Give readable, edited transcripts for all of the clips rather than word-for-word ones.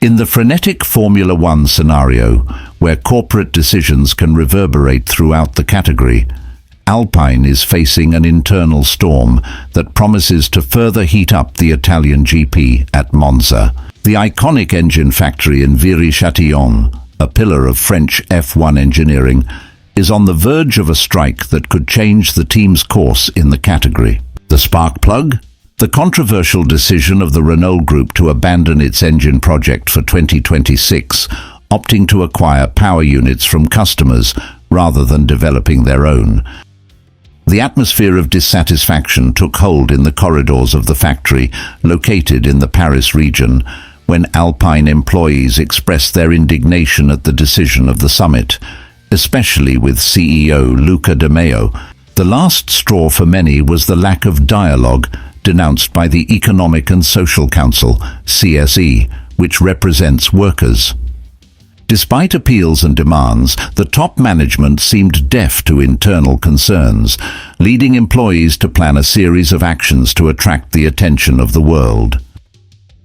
In the frenetic Formula One scenario, where corporate decisions can reverberate throughout the category, Alpine is facing an internal storm that promises to further heat up the Italian GP at Monza. The iconic engine factory in Viry-Châtillon, a pillar of French F1 engineering, is on the verge of a strike that could change the team's course in the category. The spark plug? The controversial decision of the Renault Group to abandon its engine project for 2026, opting to acquire power units from customers rather than developing their own. The atmosphere of dissatisfaction took hold in the corridors of the factory, located in the Paris region, when Alpine employees expressed their indignation at the decision of the summit, especially with CEO Luca De Meo. The last straw for many was the lack of dialogue denounced by the Economic and Social Council, CSE, which represents workers. Despite appeals and demands, the top management seemed deaf to internal concerns, leading employees to plan a series of actions to attract the attention of the world.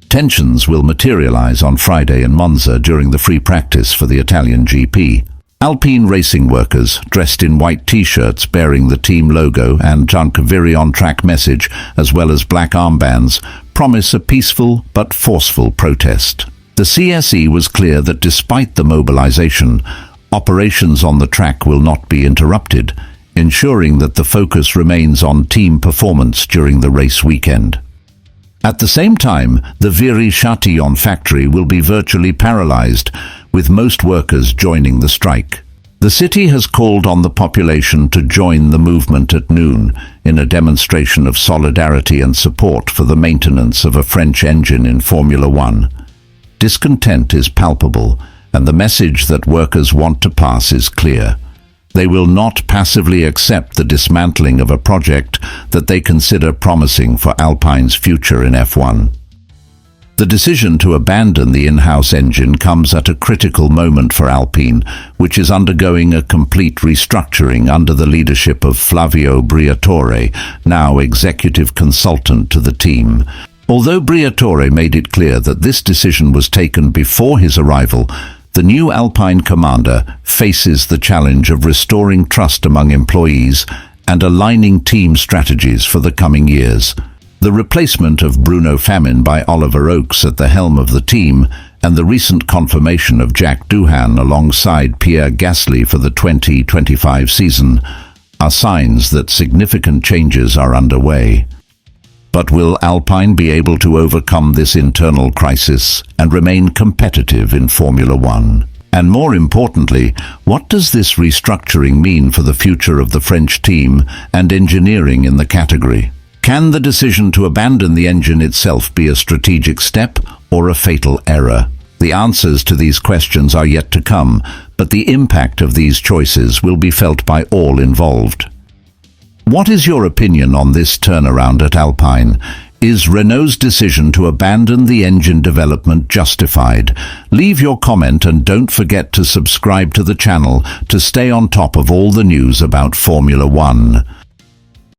Tensions will materialize on Friday in Monza during the free practice for the Italian GP. Alpine racing workers, dressed in white t-shirts bearing the team logo and Viry on-track message, as well as black armbands, promise a peaceful but forceful protest. The CSE was clear that despite the mobilization, operations on the track will not be interrupted, ensuring that the focus remains on team performance during the race weekend. At the same time, the Viry-Châtillon factory will be virtually paralyzed, with most workers joining the strike. The city has called on the population to join the movement at noon in a demonstration of solidarity and support for the maintenance of a French engine in Formula One. Discontent is palpable, and the message that workers want to pass is clear. They will not passively accept the dismantling of a project that they consider promising for Alpine's future in F1. The decision to abandon the in-house engine comes at a critical moment for Alpine, which is undergoing a complete restructuring under the leadership of Flavio Briatore, now executive consultant to the team. Although Briatore made it clear that this decision was taken before his arrival, the new Alpine commander faces the challenge of restoring trust among employees and aligning team strategies for the coming years. The replacement of Bruno Famin by Oliver Oakes at the helm of the team and the recent confirmation of Jack Doohan alongside Pierre Gasly for the 2025 season are signs that significant changes are underway. But will Alpine be able to overcome this internal crisis and remain competitive in Formula One? And more importantly, what does this restructuring mean for the future of the French team and engineering in the category? Can the decision to abandon the engine itself be a strategic step or a fatal error? The answers to these questions are yet to come, but the impact of these choices will be felt by all involved. What is your opinion on this turnaround at Alpine? Is Renault's decision to abandon the engine development justified? Leave your comment and don't forget to subscribe to the channel to stay on top of all the news about Formula One.